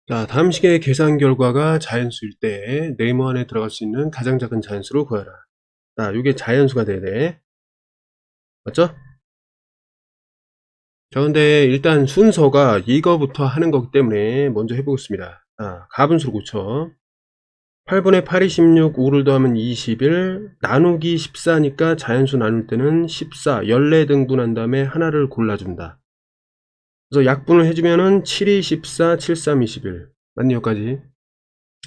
자, 다음 식의 계산 결과가 자연수일 때 네모 안에 들어갈 수 있는 가장 작은 자연수를 구하라. 자, 이게 자연수가 돼야 돼. 맞죠? 자, 근데 일단 순서가 이거부터 하는 거기 때문에 먼저 해보겠습니다. 자, 가분수로 고쳐. 8분의 8이 16, 5를 더하면 21, 나누기 14니까 자연수 나눌 때는 14, 14등분한 다음에 하나를 골라준다. 그래서 약분을 해주면은 7이 14, 7, 3, 21. 맞니, 여기까지?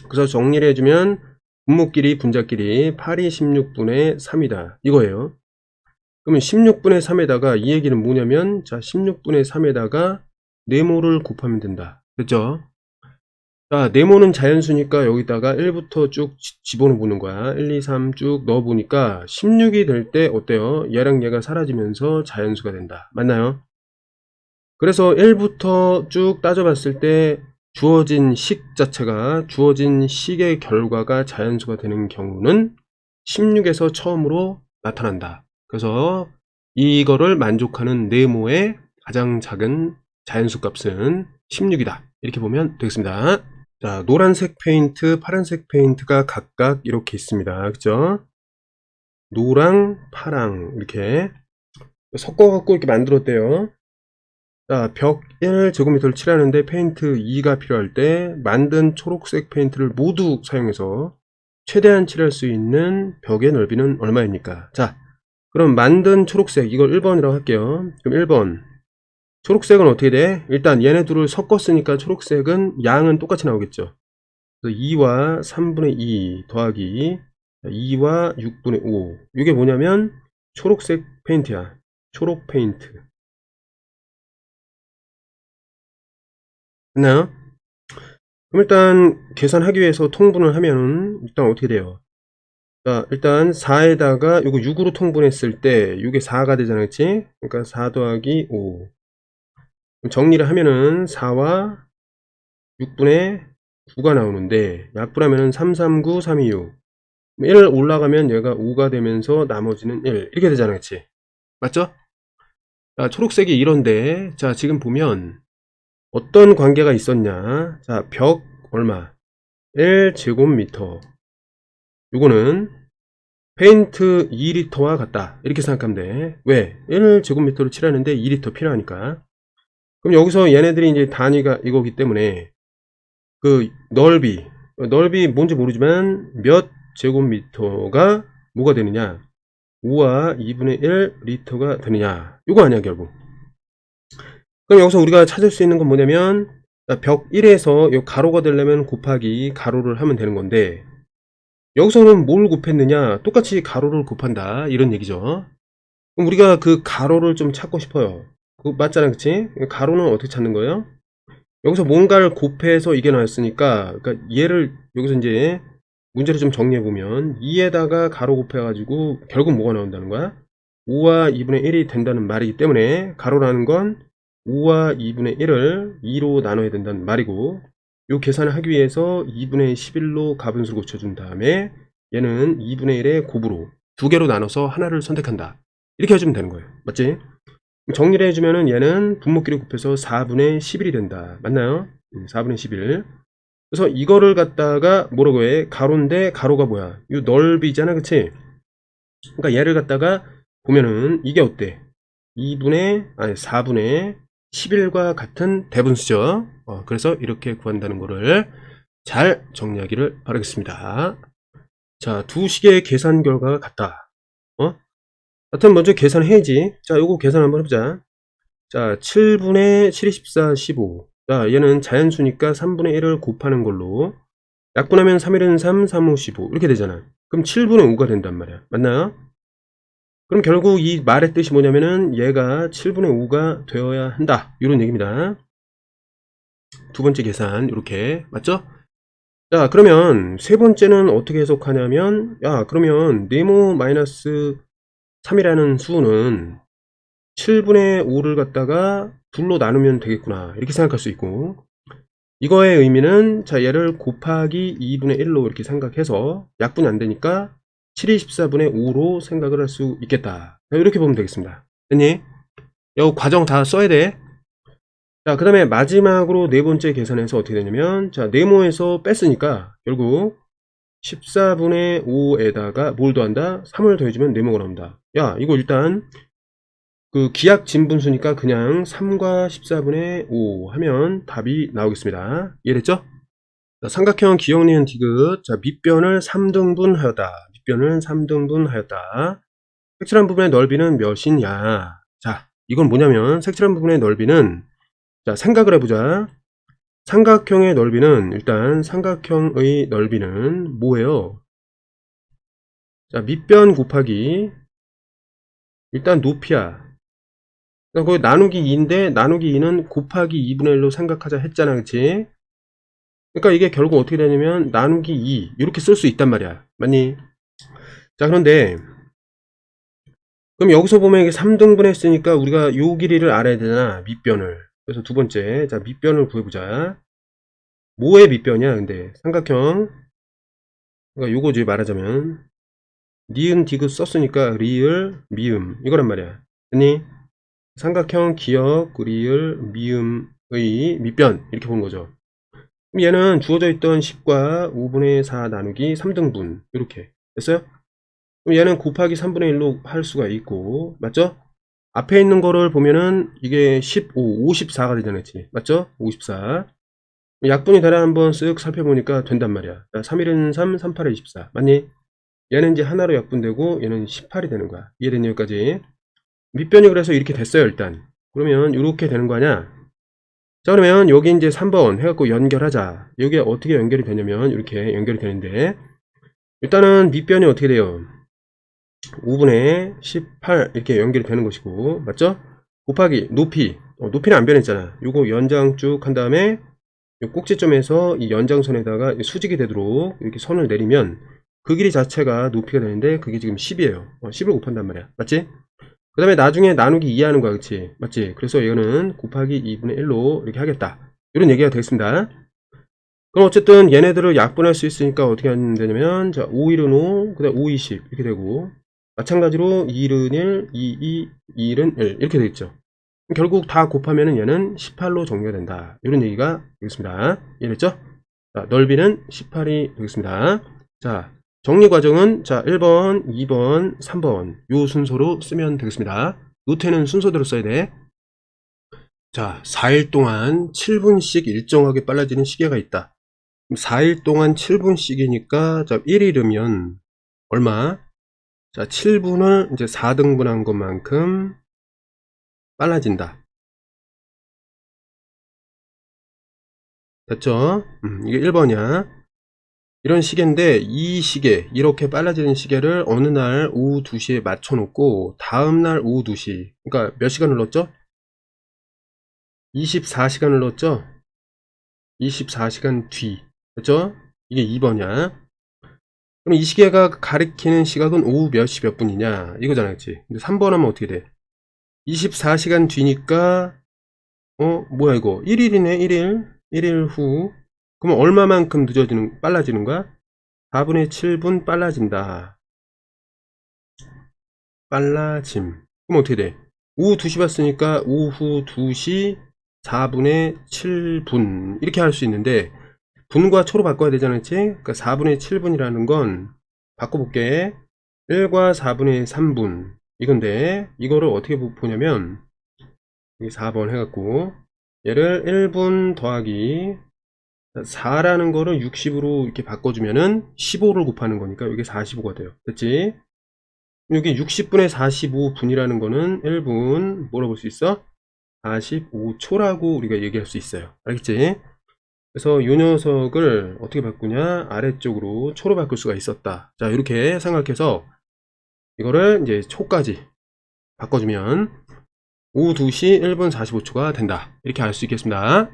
그래서 정리를 해주면 분모끼리 분자끼리 8이 16분의 3이다. 이거예요. 그러면 16분의 3에다가 이 얘기는 뭐냐면, 자, 16분의 3에다가 네모를 곱하면 된다. 그렇죠? 자, 네모는 자연수니까 여기다가 1부터 쭉 집어넣어 보는 거야. 1, 2, 3 쭉 넣어 보니까 16이 될 때 어때요? 얘랑 얘가 사라지면서 자연수가 된다. 맞나요? 그래서 1부터 쭉 따져봤을 때 주어진 식 자체가, 주어진 식의 결과가 자연수가 되는 경우는 16에서 처음으로 나타난다. 그래서 이거를 만족하는 네모의 가장 작은 자연수 값은 16이다. 이렇게 보면 되겠습니다. 자, 노란색 페인트, 파란색 페인트가 각각 이렇게 있습니다. 그죠? 노랑, 파랑 이렇게 섞어갖고 이렇게 만들었대요. 자, 벽 1제곱미터를 칠하는데 페인트 2가 필요할 때 만든 초록색 페인트를 모두 사용해서 최대한 칠할 수 있는 벽의 넓이는 얼마입니까? 자, 그럼 만든 초록색, 이걸 1번이라고 할게요. 그럼 1번. 초록색은 어떻게 돼? 일단 얘네 둘을 섞었으니까 초록색은 양은 똑같이 나오겠죠. 그래서 2와 3분의 2 더하기 2와 6분의 5. 이게 뭐냐면 초록색 페인트야. 초록 페인트. 됐나요? 그럼 일단 계산하기 위해서 통분을 하면은 일단 어떻게 돼요? 자, 일단 4에다가 이거 6으로 통분했을 때 이게 4가 되잖아, 그치? 그러니까 4 더하기 5. 정리를 하면은 4와 6분의 9가 나오는데 약분하면은 3, 3, 9, 3, 2, 6. 1 올라가면 얘가 5가 되면서 나머지는 1 이렇게 되잖아, 그치? 맞죠? 자, 초록색이 이런데 자, 지금 보면 어떤 관계가 있었냐? 자, 벽 얼마? 1제곱미터. 요거는 페인트 2리터와 같다. 이렇게 생각하면 돼. 왜? 1제곱미터를 칠하는데 2리터 필요하니까. 그럼 여기서 얘네들이 이제 단위가 이거기 때문에 그 넓이 뭔지 모르지만 몇 제곱미터가 뭐가 되느냐? 5와 2분의 1 리터가 되느냐? 이거 아니야, 결국. 그럼 여기서 우리가 찾을 수 있는 건 뭐냐면 벽 1에서 이 가로가 되려면 곱하기 가로를 하면 되는 건데 여기서는 뭘 곱했느냐? 똑같이 가로를 곱한다. 이런 얘기죠. 그럼 우리가 그 가로를 좀 찾고 싶어요. 그거 맞잖아, 그치? 가로는 어떻게 찾는 거예요? 여기서 뭔가를 곱해서 이게 나왔으니까, 그러니까 얘를 여기서 이제 문제를 좀 정리해보면 2에다가 가로 곱해가지고 결국 뭐가 나온다는 거야? 5와 2분의 1이 된다는 말이기 때문에 가로라는 건 5와 2분의 1을 2로 나눠야 된다는 말이고, 요 계산을 하기 위해서 2분의 11로 가분수를 고쳐준 다음에 얘는 2분의 1의 곱으로 두 개로 나눠서 하나를 선택한다. 이렇게 해주면 되는 거예요. 맞지? 정리를 해주면은 얘는 분모끼리 곱해서 4분의 11이 된다. 맞나요? 4분의 11. 그래서 이거를 갖다가 뭐라고 해? 가로인데 가로가 뭐야? 이 넓이잖아, 그치? 그러니까 얘를 갖다가 보면은 이게 어때? 4분의 11과 같은 대분수죠. 그래서 이렇게 구한다는 거를 잘 정리하기를 바라겠습니다. 자, 두 식의 계산 결과가 같다. 하여튼 먼저 계산해야지. 자, 요거 계산 한번 해보자. 자, 7분의 7, 14, 15. 자, 얘는 자연수니까 3분의 1을 곱하는 걸로. 약분하면 3일은 3, 3, 5, 15. 이렇게 되잖아. 그럼 7분의 5가 된단 말이야. 맞나요? 그럼 결국 이 말의 뜻이 뭐냐면은 얘가 7분의 5가 되어야 한다. 이런 얘기입니다. 두 번째 계산, 이렇게. 맞죠? 자, 그러면 세 번째는 어떻게 해석하냐면, 야, 그러면 네모 마이너스 3이라는 수는 7분의 5를 갖다가 둘로 나누면 되겠구나. 이렇게 생각할 수 있고, 이거의 의미는 자, 얘를 곱하기 2분의 1로 이렇게 생각해서 약분이 안 되니까 7이 14분의 5로 생각을 할 수 있겠다. 이렇게 보면 되겠습니다. 됐니? 이 과정 다 써야 돼. 자, 그 다음에 마지막으로 네 번째 계산에서 어떻게 되냐면, 자, 네모에서 뺐으니까 결국 14분의 5에다가 뭘 더한다? 3을 더해주면 네모가 나온다. 야, 이거 일단 그 기약 진분수니까 그냥 3과 14분의 5 하면 답이 나오겠습니다. 이해됐죠? 자, 삼각형 기역 니은 디귿. 자, 밑변을 3등분 하였다. 밑변을 3등분 하였다. 색칠한 부분의 넓이는 몇이냐? 자, 이건 뭐냐면 색칠한 부분의 넓이는, 자, 생각을 해보자. 삼각형의 넓이는, 일단 삼각형의 넓이는 뭐예요? 자, 밑변 곱하기 일단 높이야. 그러니까 거기 나누기 2인데 나누기 2는 곱하기 2분의 1로 생각하자 했잖아, 그치? 그러니까 이게 결국 어떻게 되냐면 나누기 2 이렇게 쓸 수 있단 말이야. 맞니? 자, 그런데 그럼 여기서 보면 이게 3등분 했으니까 우리가 요 길이를 알아야 되잖아, 밑변을. 그래서 두 번째, 자, 밑변을 구해보자. 뭐의 밑변이야? 근데 삼각형, 그러니까 요거지 말하자면 니은 디귿 썼으니까 리을 미음 이거란 말이야. 됐니? 삼각형 기역 리을 미음의 밑변 이렇게 보는 거죠. 그럼 얘는 주어져 있던 10과 5분의 4 나누기 3등분 이렇게 됐어요? 그럼 얘는 곱하기 3분의 1로 할 수가 있고, 맞죠? 앞에 있는 거를 보면은 이게 15, 54가 되잖아요. 맞죠? 54. 약분이 되나 한번 쓱 살펴보니까 된단 말이야. 3일은 3, 38에 24. 맞니? 얘는 이제 하나로 약분되고 얘는 18이 되는 거야. 이해됐니? 여기까지. 밑변이 그래서 이렇게 됐어요, 일단. 그러면 이렇게 되는 거 아니야? 자, 그러면 여기 이제 3번 해갖고 연결하자. 여기에 어떻게 연결이 되냐면 이렇게 연결이 되는데, 일단은 밑변이 어떻게 돼요? 5분의 18 이렇게 연결이 되는 것이고, 맞죠? 곱하기 높이, 높이는 안 변했잖아. 요거 연장 쭉 한 다음에 요 꼭지점에서 이 연장선에다가 수직이 되도록 이렇게 선을 내리면 그 길이 자체가 높이가 되는데 그게 지금 10이에요. 10을 곱한단 말이야. 맞지? 그 다음에 나중에 나누기 2 하는 거야. 그치? 맞지? 그래서 이거는 곱하기 2분의 1로 이렇게 하겠다. 이런 얘기가 되겠습니다. 그럼 어쨌든 얘네들을 약분할 수 있으니까 어떻게 하면 되냐면, 자, 5일은 5, 그 다음 5, 20 이렇게 되고, 마찬가지로 2일은 1, 2, 2, 2일은 1 이렇게 되겠죠. 결국 다 곱하면은 얘는 18로 정리가 된다. 이런 얘기가 되겠습니다. 이해됐죠? 자, 넓이는 18이 되겠습니다. 자, 정리 과정은, 자, 1번, 2번, 3번 요 순서로 쓰면 되겠습니다. 노트에는 순서대로 써야 돼. 자, 4일 동안 7분씩 일정하게 빨라지는 시계가 있다. 4일 동안 7분씩이니까, 자, 1일이면 얼마? 자, 7분을 이제 4등분한 것만큼 빨라진다. 됐죠? 이게 1번이야. 이런 시계인데, 이 시계, 이렇게 빨라지는 시계를 어느 날 오후 2시에 맞춰놓고, 다음날 오후 2시, 그러니까 몇 시간을 넣었죠? 24시간을 넣었죠? 24시간 뒤. 됐죠? 이게 2번이야. 그럼 이 시계가 가리키는 시각은 오후 몇 시 몇 분이냐? 이거잖아, 그치? 근데 3번 하면 어떻게 돼? 24시간 뒤니까, 뭐야, 이거? 1일이네, 1일. 1일 후. 그럼 얼마만큼 빨라지는 거야? 4분의 7분 빨라진다. 빨라짐. 그럼 어떻게 돼? 오후 2시 봤으니까 오후 2시 4분의 7분. 이렇게 할 수 있는데, 분과 초로 바꿔야 되잖아, 그치? 그러니까 4분의 7분이라는 건, 바꿔볼게. 1과 4분의 3분. 이건데, 이거를 어떻게 보냐면, 4번 해갖고, 얘를 1분 더하기 4라는 거를 60으로 이렇게 바꿔주면은 15를 곱하는 거니까 이게 45가 돼요. 됐지? 여기 60분의 45분이라는 거는 1분 뭐라고 볼 수 있어? 45초라고 우리가 얘기할 수 있어요. 알겠지? 그래서 이 녀석을 어떻게 바꾸냐? 아래쪽으로 초로 바꿀 수가 있었다. 자, 이렇게 생각해서 이거를 이제 초까지 바꿔주면 오후 2시 1분 45초가 된다. 이렇게 알 수 있겠습니다.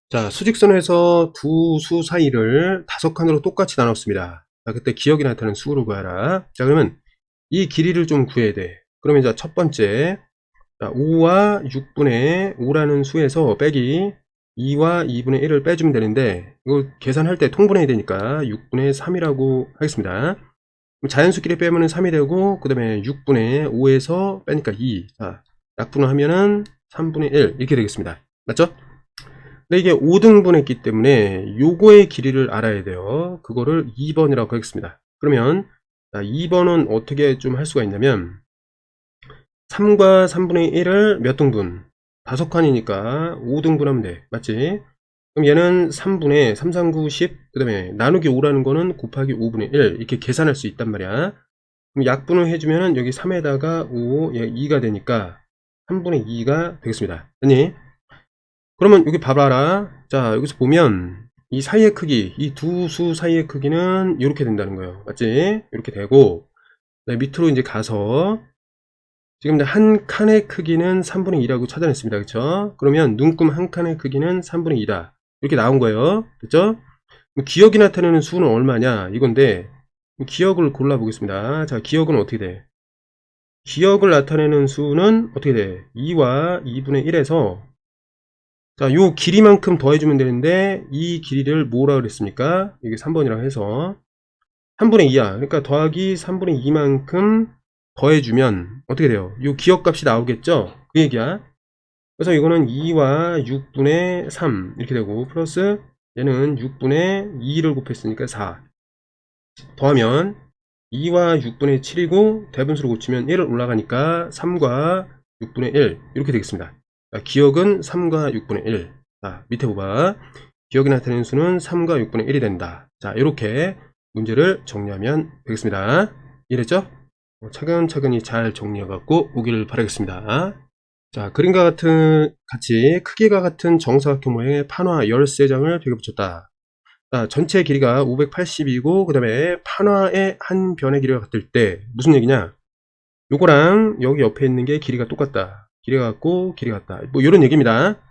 자, 수직선에서 두 수 사이를 5칸으로 똑같이 나눴습니다. 자, 그때 기억이 나타나는 수를 구하라. 자, 그러면 이 길이를 좀 구해야 돼. 그러면 자, 첫 번째, 자, 5와 6분의 5라는 수에서 빼기 2와 2분의 1을 빼주면 되는데, 이거 계산할 때 통분해야 되니까 6분의 3이라고 하겠습니다. 그럼 자연수끼리 빼면 3이 되고, 그 다음에 6분의 5에서 빼니까 2. 자, 약분을 하면은 3분의 1 이렇게 되겠습니다. 맞죠? 근데 이게 5등분 했기 때문에 요거의 길이를 알아야 돼요. 그거를 2번이라고 하겠습니다. 그러면 자, 2번은 어떻게 좀 할 수가 있냐면 3과 3분의 1을 몇 등분? 5칸이니까 5등분 하면 돼. 맞지? 그럼 얘는 3분의 3, 3, 9, 10, 그 다음에 나누기 5라는 거는 곱하기 5분의 1 이렇게 계산할 수 있단 말이야. 그럼 약분을 해주면은 여기 3에다가 5, 얘 2가 되니까 3분의 2가 되겠습니다. 됐니? 그러면 여기 봐봐라. 자, 여기서 보면 이 사이의 크기, 이 두 수 사이의 크기는 이렇게 된다는 거예요. 맞지? 이렇게 되고, 밑으로 이제 가서 지금 한 칸의 크기는 3분의 2라고 찾아냈습니다. 그쵸? 그러면 눈금 한 칸의 크기는 3분의 2다. 이렇게 나온 거예요. 됐죠? 기억이 나타내는 수는 얼마냐? 이건데, 기억을 골라보겠습니다. 자, 기억은 어떻게 돼? 기억을 나타내는 수는 어떻게 돼? 2와 2분의 1에서 자, 요 길이만큼 더해주면 되는데 이 길이를 뭐라 그랬습니까? 이게 3번이라고 해서 3분의 2야. 그러니까 더하기 3분의 2만큼 더해주면 어떻게 돼요? 요 기억값이 나오겠죠? 그 얘기야. 그래서 이거는 2와 6분의 3 이렇게 되고 플러스 얘는 6분의 2를 곱했으니까 4 더하면 2와 6분의 7이고 대분수로 고치면 1을 올라가니까 3과 6분의 1 이렇게 되겠습니다. 자, 기억은 3과 6분의 1. 자, 밑에 봐봐. 기억이 나타내는 수는 3과 6분의 1이 된다. 자, 이렇게 문제를 정리하면 되겠습니다. 이해됐죠? 차근차근히 잘 정리해갖고 오기를 바라겠습니다. 자, 그림과 같이 크기가 같은 정사각형 모양의 판화 13장을 벽에 붙였다. 자, 전체 길이가 580이고 그 다음에 판화의 한 변의 길이가 같을 때 무슨 얘기냐, 요거랑 여기 옆에 있는 게 길이가 똑같다, 길이가 같고 길이가 같다, 뭐 이런 얘기입니다.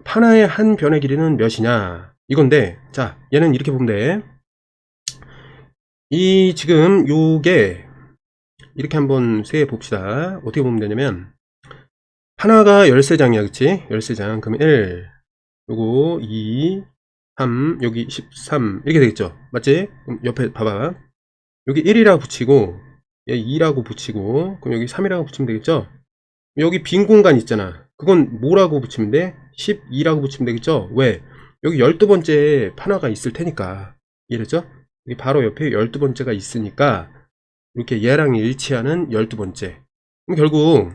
판화의 한 변의 길이는 몇이냐 이건데, 자, 얘는 이렇게 보면 돼. 이 지금 요게 이렇게 한번 세해 봅시다. 어떻게 보면 되냐면 판화가 13장이야 그치? 13장. 그러면 1 요거 2 3 여기 13 이렇게 되겠죠. 맞지? 그럼 옆에 봐봐. 여기 1이라고 붙이고 얘 2라고 붙이고 그럼 여기 3이라고 붙이면 되겠죠. 여기 빈 공간 있잖아. 그건 뭐라고 붙이면 돼? 12라고 붙이면 되겠죠. 왜? 여기 12번째 판화가 있을 테니까. 이해됐죠? 여기 바로 옆에 12번째가 있으니까 이렇게 얘랑 일치하는 12번째. 그럼 결국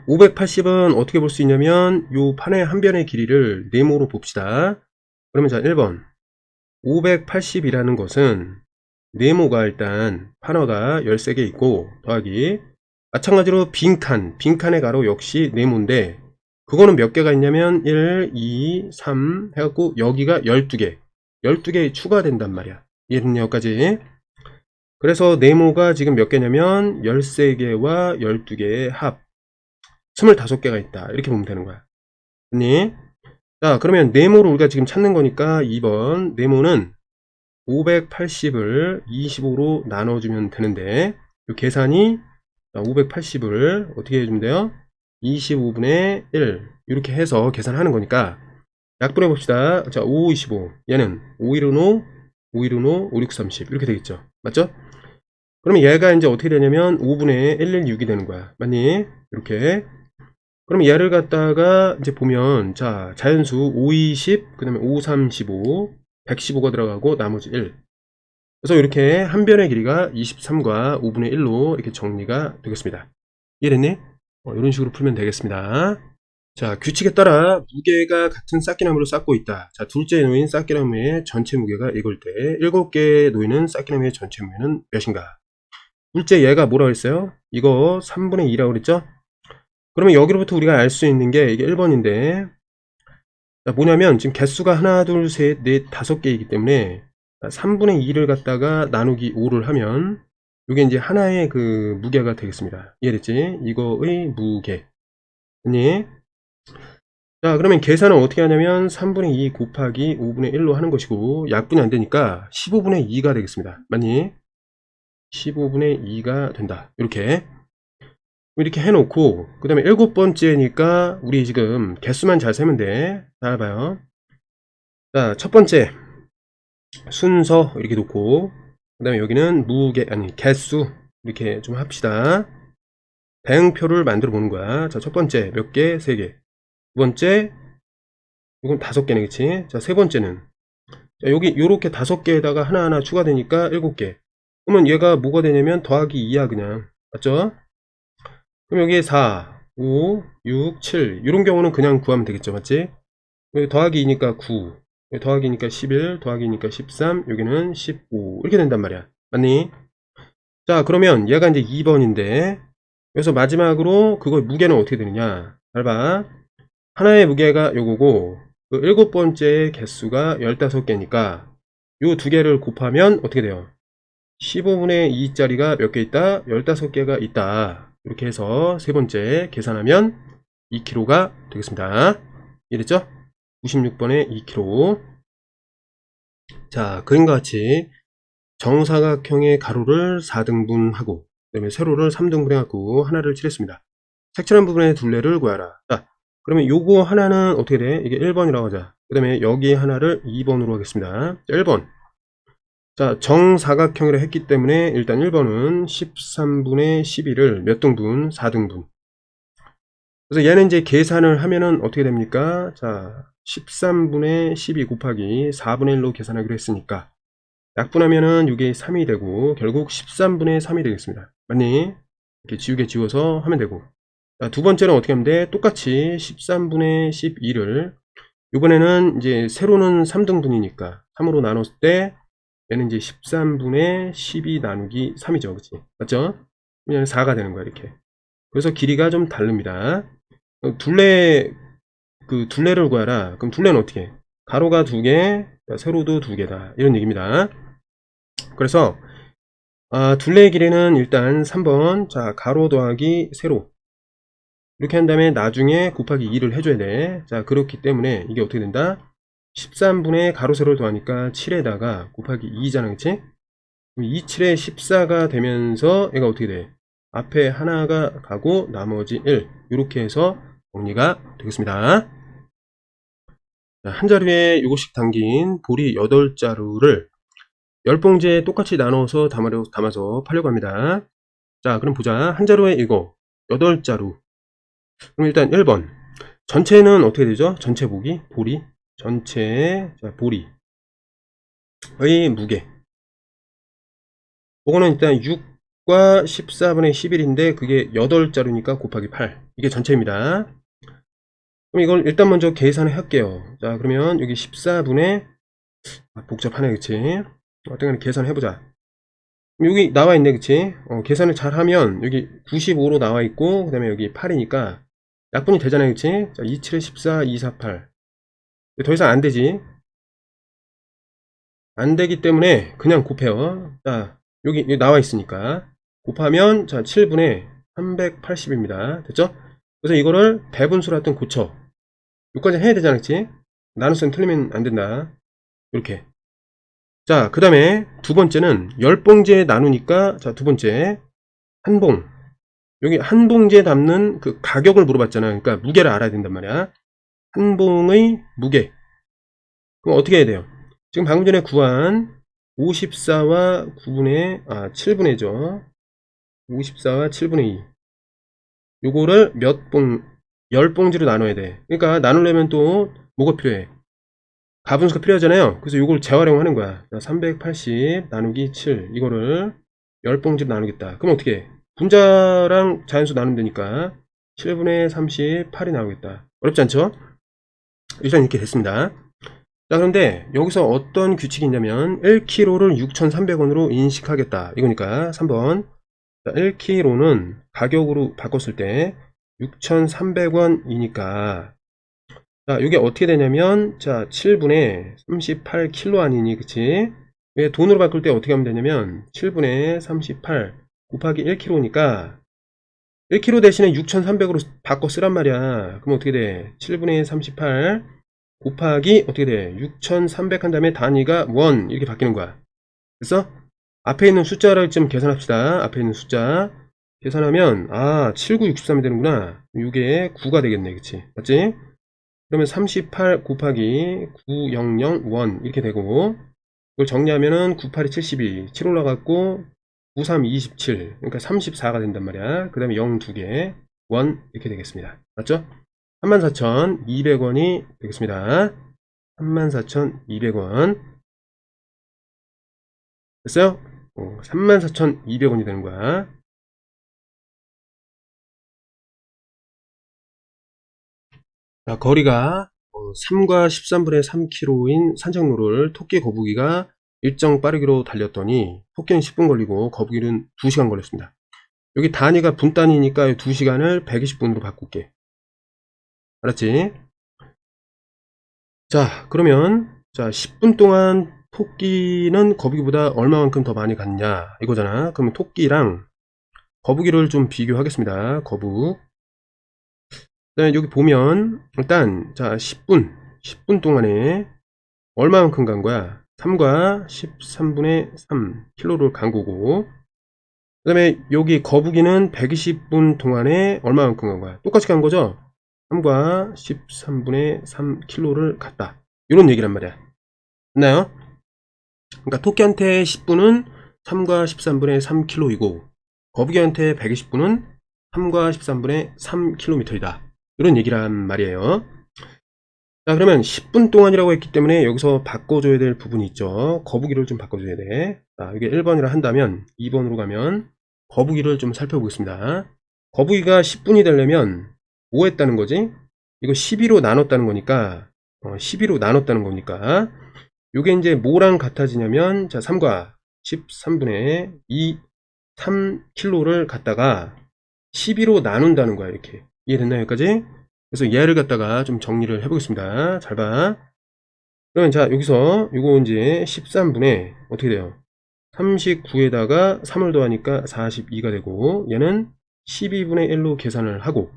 580은 어떻게 볼 수 있냐면 요 판의 한 변의 길이를 네모로 봅시다. 그러면 자 1번 580이라는 것은 네모가 일단 판화가 13개 있고 더하기 마찬가지로 빈칸의 가로 역시 네모인데 그거는 몇 개가 있냐면 1, 2, 3 해갖고 여기가 12개 추가된단 말이야. 이해됐냐 여기까지? 그래서 네모가 지금 몇 개냐면 13개와 12개의 합 25개가 있다. 이렇게 보면 되는 거야. 됐니? 자, 그러면 네모를 우리가 지금 찾는 거니까 2번 네모는 580을 25로 나눠주면 되는데 이 계산이 580을 어떻게 해주면 돼요? 25분의 1 이렇게 해서 계산하는 거니까 약분해 봅시다. 자, 5, 25 얘는 5, 1은 5, 5, 1은 5, 5, 6, 30 이렇게 되겠죠. 맞죠? 그러면 얘가 이제 어떻게 되냐면 5분의 116이 되는 거야. 맞니? 이렇게. 그럼 얘를 갖다가 이제 보면 자 자연수 5, 20, 그 다음에 5, 35, 115가 들어가고 나머지 1. 그래서 이렇게 한 변의 길이가 23과 5분의 1로 이렇게 정리가 되겠습니다. 이해됐니? 이런 식으로 풀면 되겠습니다. 자, 규칙에 따라 무게가 같은 싹기나무를 쌓고 있다. 자, 둘째 놓인 싹기나무의 전체 무게가 이걸 때 7개 놓이는 싹기나무의 전체 무게는 몇인가? 둘째 얘가 뭐라고 했어요? 이거 3분의 2라고 그랬죠? 그러면 여기로부터 우리가 알 수 있는 게 이게 1번인데 뭐냐면 지금 개수가 하나 둘 셋 넷 5개이기 때문에 3분의 2를 갖다가 나누기 5를 하면 이게 이제 하나의 그 무게가 되겠습니다. 이해됐지? 이거의 무게. 아니? 자, 그러면 계산은 어떻게 하냐면 3분의 2 곱하기 5분의 1로 하는 것이고 약분이 안 되니까 15분의 2가 되겠습니다. 맞니? 15분의 2가 된다. 이렇게 해놓고 그 다음에 7번째니까 우리 지금 개수만 잘 세면 돼. 잘 봐요. 자, 첫 번째 순서 이렇게 놓고 그 다음에 여기는 무게 아니 개수 이렇게 좀 합시다. 대응표를 만들어 보는 거야. 자, 첫 번째 몇 개? 3개. 두 번째 이건 5개네, 그치? 자, 세 번째는. 자, 여기 요렇게 5개에다가 하나하나 추가되니까 7개. 그러면 얘가 뭐가 되냐면 더하기 2야, 그냥. 맞죠? 그럼 여기에 4, 5, 6, 7. 이런 경우는 그냥 구하면 되겠죠, 맞지? 여기 더하기 2니까 9. 여기 더하기 2니까 11, 더하기 2니까 13, 여기는 15. 이렇게 된단 말이야. 맞니? 자, 그러면 얘가 이제 2번인데, 그래서 마지막으로 그거 무게는 어떻게 되느냐? 잘 봐. 하나의 무게가 요거고, 그 7번째 개수가 15개니까, 요 두 개를 곱하면 어떻게 돼요? 15분의 2짜리가 몇 개 있다? 15개가 있다. 이렇게 해서 세 번째 계산하면 2kg가 되겠습니다. 이랬죠? 96번에 2kg. 자, 그림과 같이 정사각형의 가로를 4등분하고 그 다음에 세로를 3등분해갖고 하나를 칠했습니다. 색칠한 부분의 둘레를 구하라. 자, 그러면 요거 하나는 어떻게 돼? 이게 1번이라고 하자. 그 다음에 여기 하나를 2번으로 하겠습니다. 자, 1번. 자, 정사각형이라 했기 때문에 일단 1번은 13분의 12를 몇 등분? 4등분. 그래서 얘는 이제 계산을 하면은 어떻게 됩니까? 자, 13분의 12 곱하기 4분의 1로 계산하기로 했으니까 약분하면은 이게 3이 되고 결국 13분의 3이 되겠습니다. 맞니? 이렇게 지우개 지워서 하면 되고. 자, 두 번째는 어떻게 하면 돼? 똑같이 13분의 12를 이번에는 이제 세로는 3등분이니까 3으로 나눴을 때 얘는 이제 13분의 12 나누기 3이죠. 그치? 맞죠? 그냥 4가 되는 거야, 이렇게. 그래서 길이가 좀 다릅니다. 둘레를 구하라. 그럼 둘레는 어떻게 해? 가로가 2개, 세로도 2개다. 이런 얘기입니다. 그래서, 둘레의 길이는 일단 3번. 자, 가로 더하기 세로. 이렇게 한 다음에 나중에 곱하기 2를 해줘야 돼. 자, 그렇기 때문에 이게 어떻게 된다? 13분의 가로 세로를 더하니까 7에다가 곱하기 2잖아, 그치? 2, 7에 14가 되면서 얘가 어떻게 돼? 앞에 하나가 가고 나머지 1 이렇게 해서 정리가 되겠습니다. 자, 한 자루에 이것씩 담긴 보리 8자루를 10봉지에 똑같이 나눠서 담아서 팔려고 합니다. 자, 그럼 보자. 한 자루에 이거 8자루. 그럼 일단 1번 전체는 어떻게 되죠? 전체 보기 보리 전체 보리의 무게, 이거는 일단 6과 14분의 11인데 그게 8자루니까 곱하기 8, 이게 전체입니다. 그럼 이걸 일단 먼저 계산을 할게요. 자, 그러면 여기 14분의 복잡하네, 그치? 어떤 간에 계산을 해보자. 여기 나와 있네, 그치? 계산을 잘 하면 여기 95로 나와 있고 그 다음에 여기 8이니까 약분이 되잖아요, 그치? 자, 27에 14, 248. 더 이상 안 되지. 안 되기 때문에 그냥 곱해요. 자, 여기 나와 있으니까. 곱하면, 자, 7분의 380입니다. 됐죠? 그래서 이거를 배분수로 하여튼 고쳐. 여기까지 해야 되잖아, 그치? 나눗셈 틀리면 안 된다. 이렇게. 자, 그 다음에 두 번째는 10봉지에 나누니까, 자, 두 번째. 한 봉. 여기 한 봉지에 담는 그 가격을 물어봤잖아. 그러니까 무게를 알아야 된단 말이야. 한 봉의 무게. 그럼 어떻게 해야 돼요? 지금 방금 전에 구한 54와 7분의죠. 54와 7분의 2. 요거를 몇 봉, 10봉지로 나눠야 돼. 그러니까 나누려면 또 뭐가 필요해? 가분수가 필요하잖아요. 그래서 요걸 재활용하는 거야. 380 나누기 7. 이거를 10봉지로 나누겠다. 그럼 어떻게 해? 분자랑 자연수 나누면 되니까 7분의 38이 나오겠다. 어렵지 않죠? 일단 이렇게 됐습니다. 자, 그런데 여기서 어떤 규칙이 있냐면 1kg를 6,300원으로 인식하겠다 이거니까 3번. 자, 1kg는 가격으로 바꿨을 때 6,300원이니까 자, 이게 어떻게 되냐면 자, 7분의 38kg 아니니, 그치? 왜 돈으로 바꿀 때 어떻게 하면 되냐면 7분의 38 곱하기 1kg니까 1kg 대신에 6,300으로 바꿔 쓰란 말이야. 그럼 어떻게 돼? 7분의 38 곱하기 어떻게 돼? 6,300 한 다음에 단위가 원 이렇게 바뀌는 거야. 그래서 앞에 있는 숫자를 좀 계산합시다. 앞에 있는 숫자 계산하면 79, 63이 되는구나. 이게 9가 되겠네, 그치? 맞지? 그러면 38 곱하기 900원 이렇게 되고 이걸 정리하면은 98이 72, 7 올라갔고 93, 27, 그러니까 34가 된단 말이야. 그 다음에 0 2개, 원 이렇게 되겠습니다. 맞죠? 34,200원이 되겠습니다. 34,200원 됐어요? 34,200원이 되는 거야. 자, 거리가 3과 13분의 3km인 산책로를 토끼 거북이가 일정 빠르기로 달렸더니 토끼는 10분 걸리고 거북이는 2시간 걸렸습니다. 여기 단위가 분 단위니까 2시간을 120분으로 바꿀게. 알았지? 자, 그러면 자 10분 동안 토끼는 거북이보다 얼마만큼 더 많이 갔냐 이거잖아. 그러면 토끼랑 거북이를 좀 비교하겠습니다. 거북. 그다음에 여기 보면 일단 자 10분 동안에 얼마만큼 간 거야? 3과 13분의 3 킬로를 간 거고, 그 다음에 여기 거북이는 120분 동안에 얼마만큼 간 거야? 똑같이 간 거죠? 3과 13분의 3 킬로를 갔다. 이런 얘기란 말이야. 됐나요? 그러니까 토끼한테 10분은 3과 13분의 3 킬로이고 거북이한테 120분은 3과 13분의 3 킬로미터이다. 이런 얘기란 말이에요. 자, 그러면 10분 동안이라고 했기 때문에 여기서 바꿔줘야 될 부분이 있죠. 거북이를 좀 바꿔줘야 돼. 자, 이게 1번이라 한다면 2번으로 가면 거북이를 좀 살펴보겠습니다. 거북이가 10분이 되려면 뭐 했다는 거지? 이거 12로 나눴다는 거니까 12로 나눴다는 거니까 요게 이제 뭐랑 같아지냐면 자 3과 13분의 2 3kg를 갖다가 12로 나눈다는 거야. 이렇게 이해됐나요? 여기까지? 그래서 얘를 갖다가 좀 정리를 해보겠습니다. 잘 봐. 그러면 자 여기서 요거 이제 13분의 어떻게 돼요? 39에다가 3을 더하니까 42가 되고 얘는 12분의 1로 계산을 하고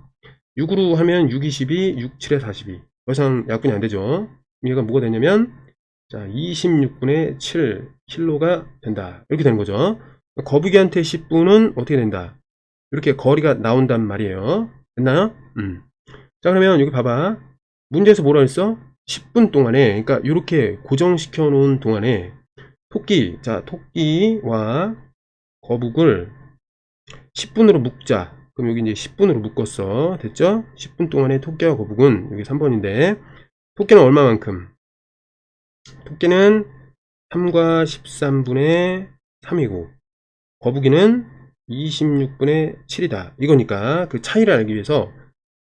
6으로 하면 6, 22, 6, 7에 42. 더 이상 약분이 안 되죠. 얘가 뭐가 되냐면 자 26분의 7 킬로가 된다. 이렇게 되는 거죠. 거북이한테 10분은 어떻게 된다? 이렇게 거리가 나온단 말이에요. 됐나요? 자 그러면 여기 봐봐. 문제에서 뭐라 했어? 10분 동안에, 그러니까 이렇게 고정시켜 놓은 동안에 토끼와 거북을 10분으로 묶자. 그럼 여기 이제 10분으로 묶었어. 됐죠? 10분 동안에 토끼와 거북은 여기 3번인데 토끼는 얼마만큼? 토끼는 3과 13분의 3이고 거북이는 26분의 7이다. 이거니까 그 차이를 알기 위해서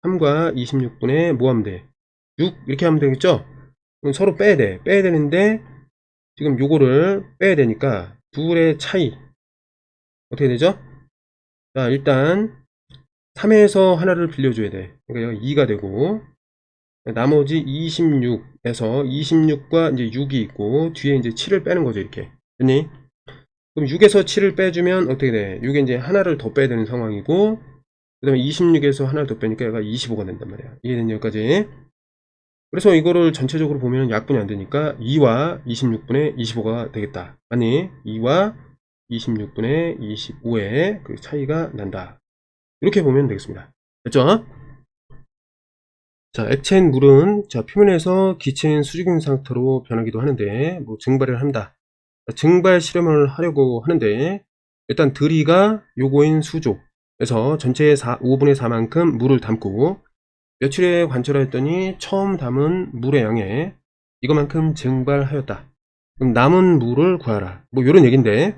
3과 26분의 뭐 하면 돼? 6 이렇게 하면 되겠죠? 그럼 서로 빼야 돼. 빼야 되는데 지금 요거를 빼야 되니까 둘의 차이 어떻게 되죠? 자 일단 3에서 하나를 빌려줘야 돼. 그러니까 여기 2가 되고 나머지 26에서 26과 이제 6이 있고 뒤에 이제 7을 빼는 거죠. 이렇게 됐니? 그럼 6에서 7을 빼주면 어떻게 돼? 6에 이제 하나를 더 빼야 되는 상황이고 그 다음에 26에서 하나를 더 빼니까 얘가 25가 된단 말이야. 이해됐니? 여기까지? 그래서 이거를 전체적으로 보면 약분이 안 되니까 2와 26분의 25가 되겠다. 아니 2와 26분의 25의 그 차이가 난다. 이렇게 보면 되겠습니다. 됐죠? 자, 액체인 물은 자 표면에서 기체인 수직인 상태로 변하기도 하는데 뭐 증발을 한다. 증발 실험을 하려고 하는데 일단 드리가 요거인 수조에서 전체의 5분의 4만큼 물을 담고 며칠에 관찰했더니 처음 담은 물의 양에 이거만큼 증발하였다. 그럼 남은 물을 구하라. 뭐 요런 얘긴데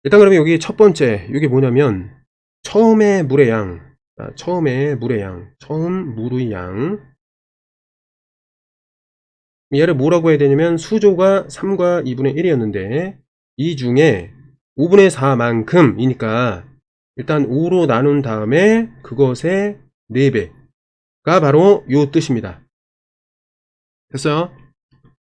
일단 그러면 여기 첫 번째 이게 뭐냐면 처음의 물의 양, 처음의 물의 양, 처음 물의 양 얘를 뭐라고 해야 되냐면 수조가 3과 2분의 1이었는데 이 중에 5분의 4만큼 이니까 일단 5로 나눈 다음에 그것의 4배가 바로 요 뜻입니다. 됐어요?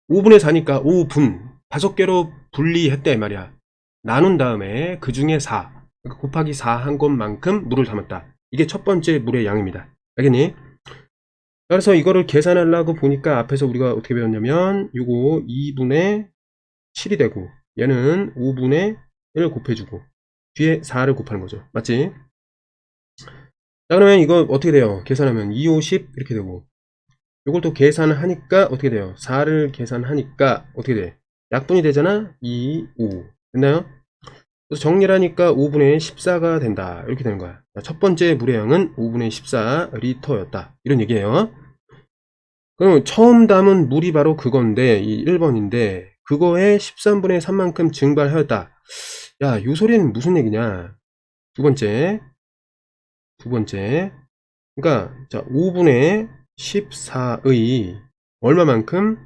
5분의 4니까 5분 5개로 분리했다 이 말이야. 나눈 다음에 그 중에 4 그러니까 곱하기 4 한 것만큼 물을 담았다. 이게 첫 번째 물의 양입니다. 알겠니? 그래서 이거를 계산하려고 보니까 앞에서 우리가 어떻게 배웠냐면 요거 2분의 7이 되고 얘는 5분의 1을 곱해주고 뒤에 4를 곱하는 거죠. 맞지? 자 그러면 이거 어떻게 돼요? 계산하면 2, 5, 10 이렇게 되고 요걸 또 계산을 하니까 어떻게 돼요? 4를 계산하니까 어떻게 돼? 약분이 되잖아? 2, 5 됐나요? 그래서 정리를 하니까 5분의 14가 된다. 이렇게 되는 거야. 첫 번째 물의 양은 5분의 14 리터였다. 이런 얘기예요. 그럼 처음 담은 물이 바로 그건데, 이 1번인데, 그거에 13분의 3만큼 증발하였다. 야, 이 소리는 무슨 얘기냐? 두 번째. 그러니까, 자, 5분의 14의 얼마만큼?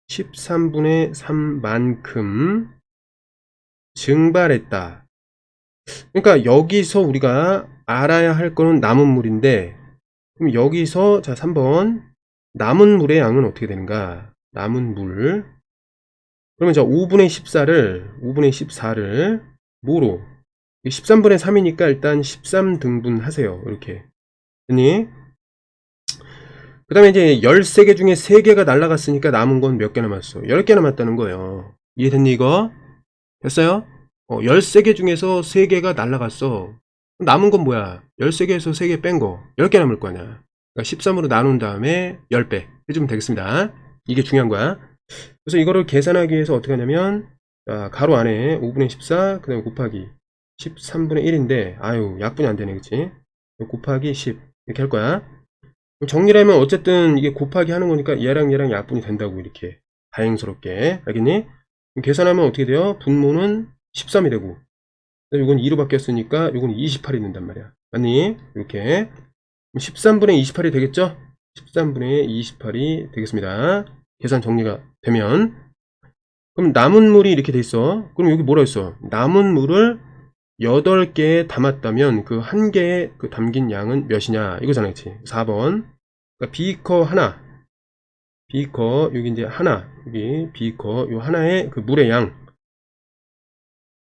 13분의 3만큼 증발했다. 그러니까 여기서 우리가 알아야 할 거는 남은 물인데, 그럼 여기서, 자, 3번. 남은 물의 양은 어떻게 되는가? 남은 물. 그러면 자, 5분의 14를 뭐로? 13분의 3이니까 일단 13등분 하세요. 이렇게. 됐니? 그 다음에 이제 13개 중에 3개가 날라갔으니까 남은 건 몇 개 남았어? 10개 남았다는 거예요. 이해됐니, 이거? 됐어요? 13개 중에서 3개가 날라갔어. 남은 건 뭐야? 13개에서 3개 뺀 거. 10개 남을 거 아니야. 그러니까 13으로 나눈 다음에 10배 해주면 되겠습니다. 이게 중요한 거야. 그래서 이거를 계산하기 위해서 어떻게 하냐면, 자, 가로 안에 5분의 14, 그 다음에 곱하기 13분의 1인데, 아유, 약분이 안 되네, 그치? 곱하기 10. 이렇게 할 거야. 정리를 하면 어쨌든 이게 곱하기 하는 거니까 얘랑 약분이 된다고, 이렇게. 다행스럽게. 알겠니? 계산하면 어떻게 돼요? 분모는 13이 되고, 이건 2로 바뀌었으니까 이건 28이 된단 말이야. 맞니? 이렇게. 13분의 28이 되겠죠? 13분의 28이 되겠습니다. 계산 정리가 되면. 그럼 남은 물이 이렇게 돼 있어. 그럼 여기 뭐라 했어? 남은 물을 8개에 담았다면 그 1개에 그 담긴 양은 몇이냐? 이거잖아, 그치? 4번. 그러니까 비커 하나. 비커, 여기 이제 하나. 여기 비커, 요 하나의 그 물의 양.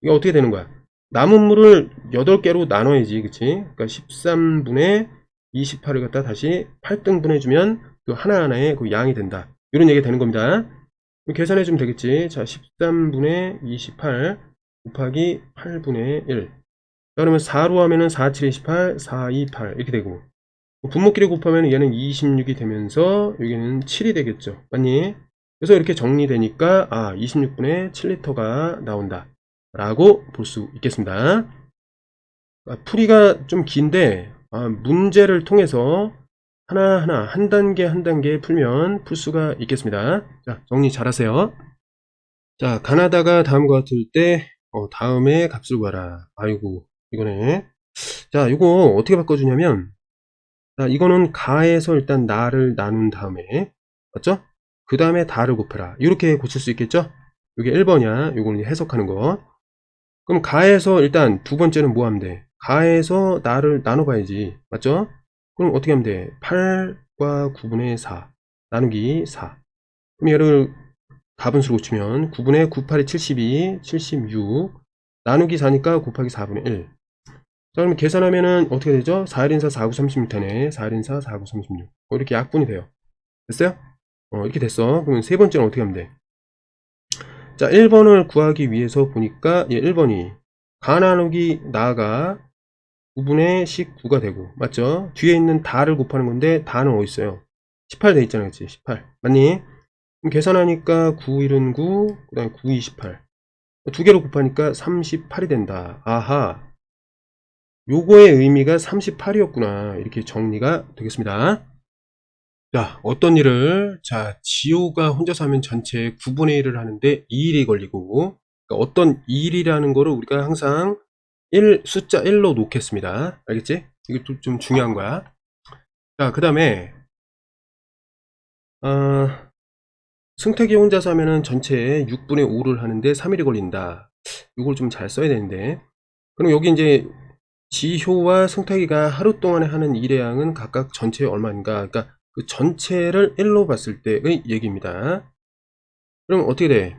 이게 어떻게 되는 거야? 남은 물을 8개로 나눠야지, 그치? 그러니까 13분의 28을 갖다 다시 8등분 해주면 그 하나하나의 그 양이 된다. 이런 얘기가 되는 겁니다. 계산해주면 되겠지. 자, 13분의 28 곱하기 8분의 1. 자, 그러면 4로 하면은 4, 7, 28, 4, 2, 8 이렇게 되고, 분모끼리 곱하면 얘는 26이 되면서 여기는 7이 되겠죠. 맞니? 그래서 이렇게 정리되니까 26분의 7리터가 나온다 라고 볼 수 있겠습니다. 풀이가 좀 긴데 문제를 통해서 하나하나 한 단계 풀면 풀 수가 있겠습니다. 자, 정리 잘 하세요. 자, 가나다가 다음과 같을 때 다음에 값을 구하라. 아이고, 이거네. 자, 이거 어떻게 바꿔주냐면, 자, 이거는 가에서 일단 나를 나눈 다음에, 맞죠? 그 다음에 다를 곱해라. 이렇게 고칠 수 있겠죠? 이게 1번이야. 이거는 해석하는 거. 그럼 가에서 일단 두 번째는 뭐 하면 돼? 가에서 나를 나눠봐야지. 맞죠? 그럼 어떻게 하면 돼? 8과 9분의 4 나누기 4. 그럼 얘를 가분수로 고치면 9분의 9, 8이 72, 76 나누기 4니까 곱하기 4분의 1. 자, 그러면 계산하면은 어떻게 되죠? 4일 4, 4, 9, 36이네. 4일 4, 4, 9, 36. 이렇게 약분이 돼요. 됐어요? 이렇게 됐어. 그러면 세 번째는 어떻게 하면 돼? 자, 1번을 구하기 위해서 보니까 1번이 가 나누기 나가 9분의 19가 되고, 맞죠? 뒤에 있는 다를 곱하는 건데 다는 어디 있어요? 18 돼 있잖아, 그치? 18 맞니? 그럼 계산하니까 9, 1은 9, 그 다음에 9, 2, 18 두 개로 곱하니까 38이 된다. 아하, 요거의 의미가 38이었구나. 이렇게 정리가 되겠습니다. 자, 어떤 일을, 자, 지호가 혼자서 하면 전체 9분의 1을 하는데 2일이 걸리고, 그러니까 어떤 일이라는 거를 우리가 항상 숫자 1로 놓겠습니다. 알겠지? 이게 좀 중요한 거야. 자, 그 다음에, 승택이 혼자서 하면은 전체 6분의 5를 하는데 3일이 걸린다. 이걸 좀 잘 써야 되는데. 그럼 여기 이제 지효와 승택이가 하루 동안에 하는 일의 양은 각각 전체에 얼마인가? 그러니까 그 전체를 1로 봤을 때의 얘기입니다. 그럼 어떻게 돼?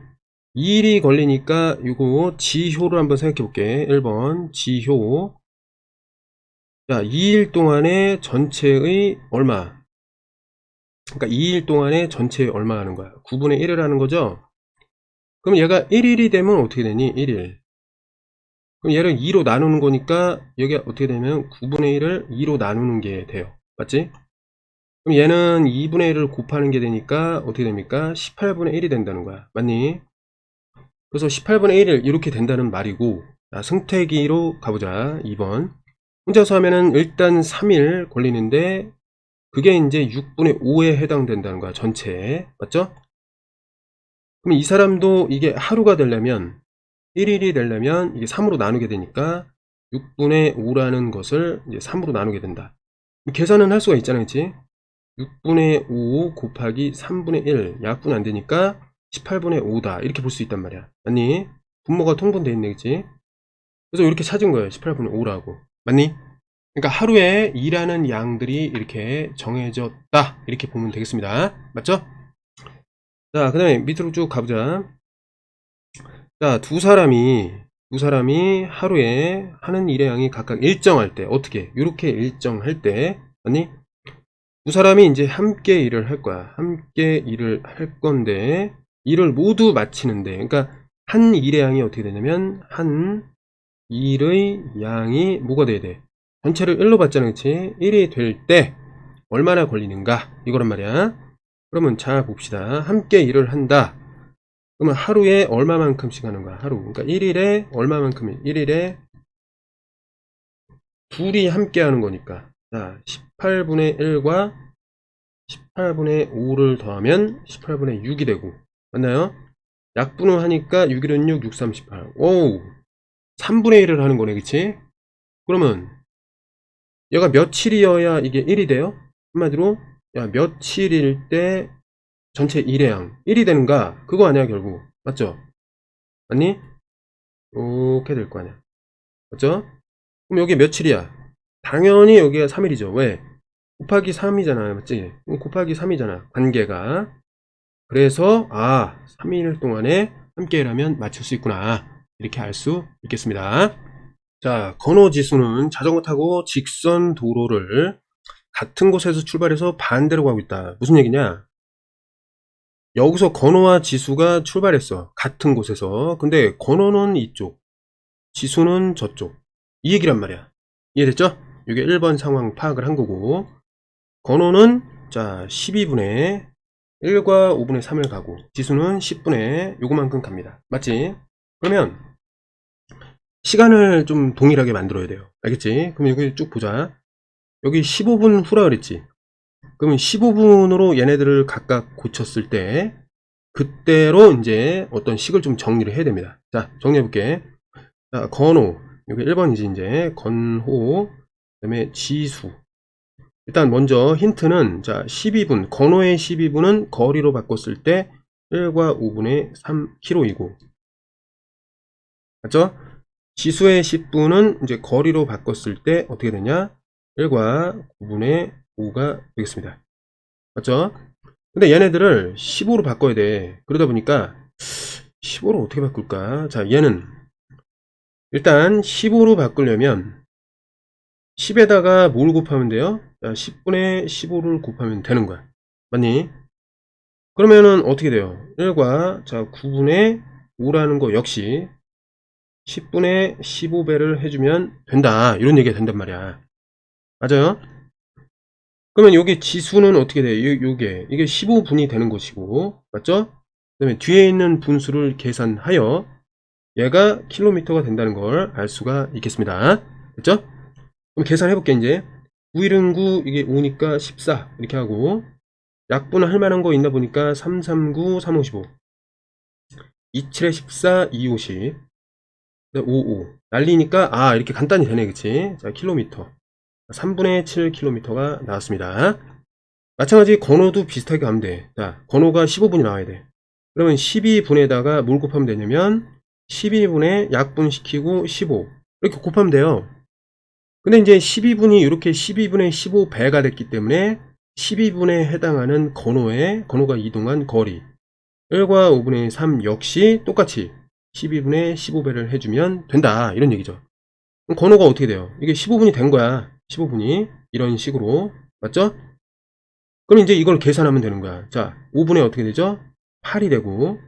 2일이 걸리니까 이거 지효를 한번 생각해 볼게. 1번 지효. 자, 2일 동안에 전체의 얼마? 그러니까 2일 동안에 전체에 얼마 하는 거야? 9분의 1을 하는 거죠? 그럼 얘가 1일이 되면 어떻게 되니? 1일. 그럼 얘를 2로 나누는 거니까 여기가 어떻게 되면 9분의 1을 2로 나누는 게 돼요. 맞지? 그럼 얘는 2분의 1을 곱하는 게 되니까 어떻게 됩니까? 18분의 1이 된다는 거야. 맞니? 그래서 18분의 1을 이렇게 된다는 말이고, 자, 승태기로 가보자. 2번. 혼자서 하면은 일단 3일 걸리는데, 그게 이제 6분의 5에 해당된다는 거야, 전체에. 맞죠? 그럼 이 사람도 이게 하루가 되려면, 1일이 되려면 이게 3으로 나누게 되니까, 6분의 5라는 것을 이제 3으로 나누게 된다. 계산은 할 수가 있잖아, 그치? 6분의 5 곱하기 3분의 1, 약분 안 되니까 18분의 5다. 이렇게 볼 수 있단 말이야. 맞니? 분모가 통분돼 있네, 그치? 그래서 이렇게 찾은 거예요. 18분의 5라고. 맞니? 그러니까 하루에 일하는 양들이 이렇게 정해졌다. 이렇게 보면 되겠습니다. 맞죠? 자, 그 다음에 밑으로 쭉 가보자. 자, 두 사람이 하루에 하는 일의 양이 각각 일정할 때, 어떻게? 이렇게 일정할 때, 맞니? 두 사람이 이제 함께 일을 할 거야. 함께 일을 할 건데, 일을 모두 마치는데, 그러니까 한 일의 양이 어떻게 되냐면, 한 일의 양이 뭐가 돼야 돼? 전체를 1로 봤잖아, 그치? 1이 될 때 얼마나 걸리는가? 이거란 말이야. 그러면 자 봅시다. 함께 일을 한다. 그러면 하루에 얼마만큼씩 하는 거야? 하루. 그러니까 1일에 얼마만큼? 1일에 둘이 함께 하는 거니까. 자, 18분의 1과 18분의 5를 더하면 18분의 6이 되고. 맞나요? 약분을 하니까 6일은 6, 6, 3, 18. 오우. 3분의 1을 하는 거네, 그치? 그러면 얘가 며칠이어야 이게 1이 돼요? 한마디로 야 며칠일 때 전체 일의 양 1이 되는가? 그거 아니야 결국. 맞죠? 맞니? 이렇게 될 거 아니야. 맞죠? 그럼 여기 며칠이야? 당연히 여기가 3일이죠. 왜? 곱하기 3이잖아. 맞지? 곱하기 3이잖아. 관계가. 그래서 3일 동안에 함께 일하면 맞출 수 있구나. 이렇게 알 수 있겠습니다. 자, 건호지수는 자전거 타고 직선 도로를 같은 곳에서 출발해서 반대로 가고 있다. 무슨 얘기냐? 여기서 건호와 지수가 출발했어. 같은 곳에서. 근데 건호는 이쪽, 지수는 저쪽. 이 얘기란 말이야. 이해됐죠? 이게 1번 상황 파악을 한 거고, 건호는 자 12분의 1과 5분의 3을 가고, 지수는 10분의 요거만큼 갑니다. 맞지? 그러면 시간을 좀 동일하게 만들어야 돼요. 알겠지? 그럼 여기 쭉 보자. 여기 15분 후라 그랬지? 그러면 15분으로 얘네들을 각각 고쳤을 때 그때로 이제 어떤 식을 좀 정리를 해야 됩니다. 자, 정리해 볼게. 자, 건호. 여기 1번이지 이제. 건호. 그다음에 지수. 일단 먼저 힌트는 자, 12분. 건호의 12분은 거리로 바꿨을 때 1과 5분의 3km이고. 맞죠? 지수의 10분은 이제 거리로 바꿨을 때 어떻게 되냐? 1과 9분의 5가 되겠습니다. 맞죠? 근데 얘네들을 15로 바꿔야 돼. 그러다 보니까 15로 어떻게 바꿀까? 자, 얘는 일단 15로 바꾸려면 10에다가 뭘 곱하면 돼요? 자, 10분의 15를 곱하면 되는 거야. 맞니? 그러면은 어떻게 돼요? 1과 자 9분의 5라는 거 역시 10분의 15배를 해주면 된다. 이런 얘기가 된단 말이야. 맞아요? 그러면 여기 지수는 어떻게 돼요? 이게 15분이 되는 것이고, 맞죠? 그 다음에 뒤에 있는 분수를 계산하여 얘가 킬로미터가 된다는 걸 알 수가 있겠습니다. 됐죠? 그럼 계산해 볼게 이제. 9일은 9, 이게 5니까 14 이렇게 하고, 약분을 할 만한 거 있나 보니까 3, 3, 9, 3, 5, 15, 27에 14, 2, 50, 5, 5 날리니까 이렇게 간단히 되네, 그치? 자, 킬로미터 3분의 7km가 나왔습니다. 마찬가지 건호도 비슷하게 하면 돼. 자, 건호가 15분이 나와야 돼. 그러면 12분에다가 뭘 곱하면 되냐면 12분에 약분시키고 15 이렇게 곱하면 돼요. 근데 이제 12분이 이렇게 12분의 15배가 됐기 때문에 12분에 해당하는 건호가 이동한 거리 1과 5분의 3 역시 똑같이 12분의 15배를 해주면 된다. 이런 얘기죠. 그럼 건호가 어떻게 돼요? 이게 15분이 된 거야. 15분이 이런 식으로. 맞죠? 그럼 이제 이걸 계산하면 되는 거야. 자, 5분에 어떻게 되죠? 8이 되고,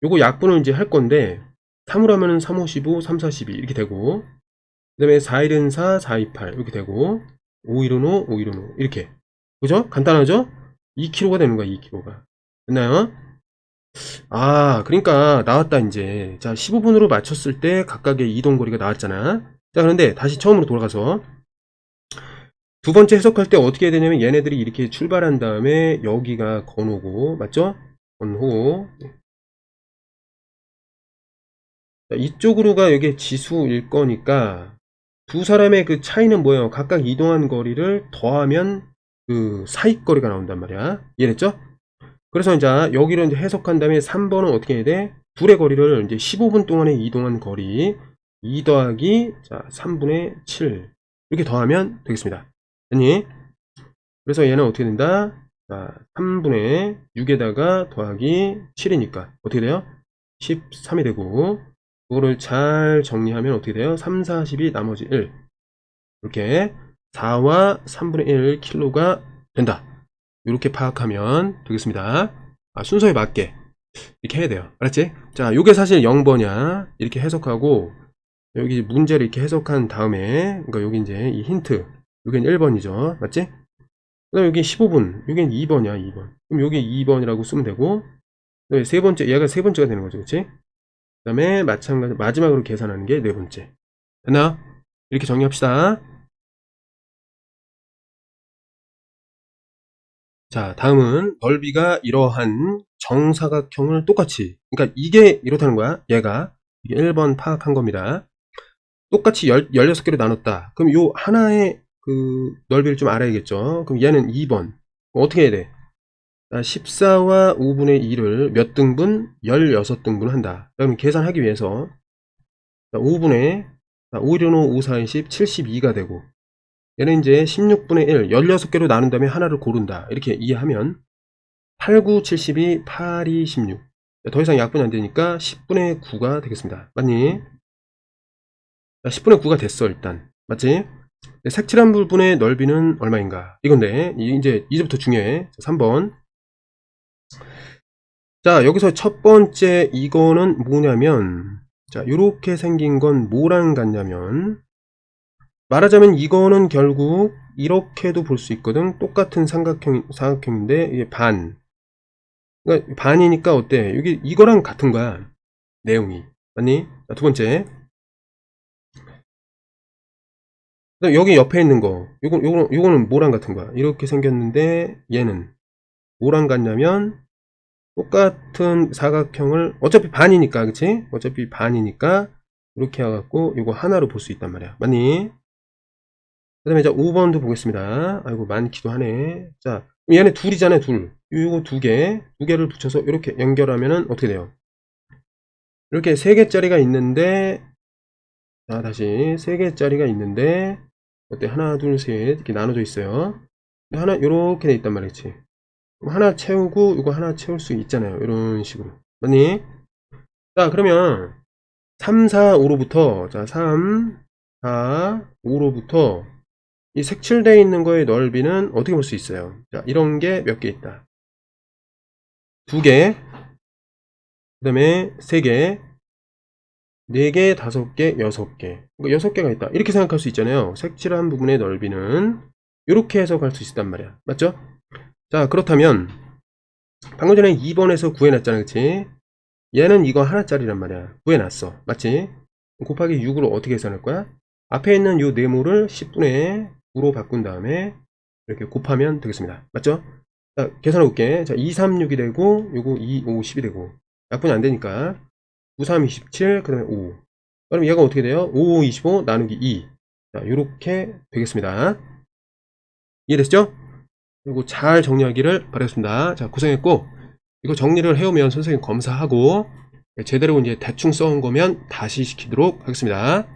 요거 약분을 이제 할 건데 3으로 하면은 3, 5, 15, 3, 4, 12 이렇게 되고, 그 다음에 4일은 4, 4, 2, 8 이렇게 되고, 5일은 5, 5일은 5 이렇게. 그죠? 간단하죠? 2kg가 되는 거야. 2kg가. 됐나요? 그러니까 나왔다 이제. 자, 15분으로 맞췄을 때 각각의 이동거리가 나왔잖아. 자, 그런데 다시 처음으로 돌아가서 두 번째 해석할 때 어떻게 해야 되냐면 얘네들이 이렇게 출발한 다음에 여기가 건호고, 맞죠? 건호. 자, 이쪽으로가 여기 지수일 거니까 두 사람의 그 차이는 뭐예요? 각각 이동한 거리를 더하면 그 사이거리가 나온단 말이야. 이해했죠? 그래서 이제 여기로 이제 해석한 다음에 3번은 어떻게 해야 돼? 둘의 거리를 이제 15분 동안에 이동한 거리 2 더하기 자 3분의 7 이렇게 더하면 되겠습니다. 됐니? 그래서 얘는 어떻게 된다? 자 3분의 6에다가 더하기 7이니까 어떻게 돼요? 13이 되고 그거를 잘 정리하면 어떻게 돼요? 3, 40이 나머지 1 이렇게 4와 3분의 1 킬로가 된다. 이렇게 파악하면 되겠습니다. 순서에 맞게 이렇게 해야 돼요. 알았지? 자, 요게 사실 0번이야. 이렇게 해석하고 여기 문제를 이렇게 해석한 다음에 그러니까 여기 이제 이 힌트 여긴 1번이죠. 맞지? 그다음 여기 15분 여긴 2번이야. 2번. 그럼 여기 2번이라고 쓰면 되고 세 번째 얘가 세 번째가 되는 거죠. 그렇지? 그 다음에 마찬가지 마지막으로 계산하는 게 네 번째. 됐나? 이렇게 정리합시다. 자, 다음은 넓이가 이러한 정사각형을 똑같이, 그러니까 이게 이렇다는 거야. 얘가 이게 1번 파악한 겁니다. 똑같이 16개로 나눴다. 그럼 요 하나의 그 넓이를 좀 알아야겠죠. 그럼 얘는 2번. 어떻게 해야 돼? 14와 5분의 2를 몇 등분? 16등분 한다. 그럼 계산하기 위해서 5분의 5, 1, 5, 5, 4, 20, 72가 되고 얘는 이제 16분의 1, 16개로 나눈 다음에 하나를 고른다. 이렇게 이해하면 8, 9, 72, 8, 2, 16. 더 이상 약분이 안 되니까 10분의 9가 되겠습니다. 맞니? 10분의 9가 됐어, 일단. 맞지? 색칠한 부분의 넓이는 얼마인가? 이건데, 이제부터 중요해. 3번. 자, 여기서 첫 번째 이거는 뭐냐면, 자, 요렇게 생긴 건 뭐랑 같냐면, 말하자면 이거는 결국 이렇게도 볼 수 있거든. 똑같은 사각형인데 이게 반. 그러니까 반이니까 어때? 여기 이거랑 같은 거야. 내용이. 맞니? 자, 두 번째. 그다음 여기 옆에 있는 거. 요거는 뭐랑 같은 거야? 이렇게 생겼는데 얘는 뭐랑 같냐면 똑같은 사각형을 어차피 반이니까, 그치? 어차피 반이니까 이렇게 해갖고 이거 하나로 볼 수 있단 말이야. 맞니? 그 다음에 이제 5번도 보겠습니다. 아이고, 많기도 하네. 자, 얘네 둘이잖아요, 둘. 요거 두 개를 붙여서 이렇게 연결하면은 어떻게 돼요? 이렇게 3개짜리가 있는데, 자, 다시 3개짜리가 있는데, 어때? 하나, 둘, 셋, 이렇게 나눠져 있어요. 하나, 요렇게 돼 있단 말이지. 그럼 하나 채우고, 이거 하나 채울 수 있잖아요. 이런 식으로. 맞니? 자, 그러면 3, 4, 5로부터, 자, 3, 4, 5로부터 이 색칠되어 있는 거의 넓이는 어떻게 볼 수 있어요? 자, 이런 게 몇 개 있다. 2개, 그 다음에 3개, 4개, 5개, 6개. 6개가 있다. 이렇게 생각할 수 있잖아요. 색칠한 부분의 넓이는 이렇게 해석할 수 있단 말이야. 맞죠? 자, 그렇다면 방금 전에 2번에서 구해놨잖아. 그치? 얘는 이거 하나짜리란 말이야. 구해놨어. 맞지? 곱하기 6으로 어떻게 계산할 거야? 앞에 있는 요 네모를 10분의 9로 바꾼 다음에 이렇게 곱하면 되겠습니다. 맞죠? 자, 계산해 볼게. 자, 2, 3, 6이 되고 요거 2, 5, 10이 되고 약분이 안 되니까 9, 3, 27, 그 다음에 5. 그럼 얘가 어떻게 돼요? 5, 25 나누기 2. 자, 요렇게 되겠습니다. 이해됐죠? 그리고 잘 정리하기를 바라겠습니다. 자, 고생했고 이거 정리를 해오면 선생님 검사하고 제대로 이제 대충 써온 거면 다시 시키도록 하겠습니다.